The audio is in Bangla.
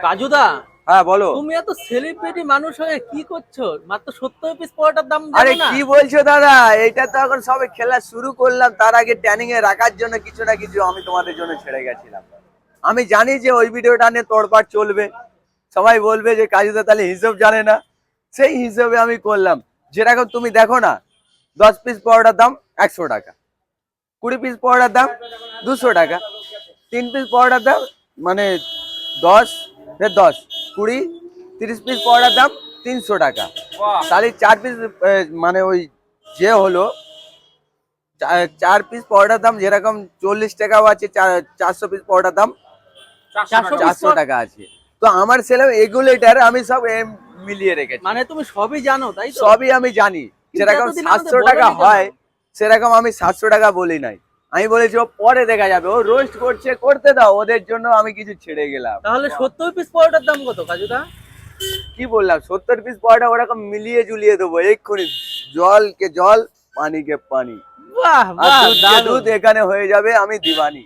কাজুদা, হ্যাঁ বলো। তুমি এত সেলিব্রিটি মানুষ হয়ে কি করছো? মাত্র 70 পিস পরোটার দাম আরে জানো না? কি বলছো দাদা, এটা তো এখন সবে খেলা শুরু করলাম, তার আগে ট্যানিং এ রাখার জন্য কিছু না কিছু আমি তোমাদের জন্য ছেড়ে গেছিলাম। আমি জানি যে ওই ভিডিওটা নিয়ে তোড়পাড় চলবে, সবাই বলবে যে কাজুদা তাহলে হিসেব জানে না। সেই হিসেবে আমি করলাম। যেরকম তুমি দেখো না, 10 পিস পরোটার দাম 100 টাকা, 20 পিস পরোটার দাম 200 টাকা, 3 পিস পরোটার দাম মানে 10 10 20 30 পিস পরোটার দাম 300 টাকা। তাহলে 4 পিস মানে ওই যে হলো 4 পিস পরোটার দাম যেরকম 40 টাকাও আছে, 400 পিস পরোটার দাম 400 পিস 400 টাকা আছে। তো আমার ছেলে এগুলেটার আমি সব মিলিয়ে রেখেছি, মানে তুমি সবই জানো তাই তো? সবই আমি জানি। কিন্তু যেরকম এতদিন আমাদের 700 টাকা বলোনি কেন? হয় সেরকম আমি 700 টাকা বলি নাই। আমি বলেছি ও পরে দেখা যাবে, ও রোস্ট করছে, করতে দাও, ওদের জন্য আমি কিছু ছেড়ে গেলাম। তাহলে 70 পিস পরোটার দাম কত কাজুদা? কি বললাম, 70 পিস পরোটা ওরকম মিলিয়ে ঝুলিয়ে দেবো এক্ষুনি। জল কে জল, পানি কে পানি, বাহ আর বাহ, দুধ কে দারুণ। দুধ, এখানে হয়ে যাবে আমি দিবানি।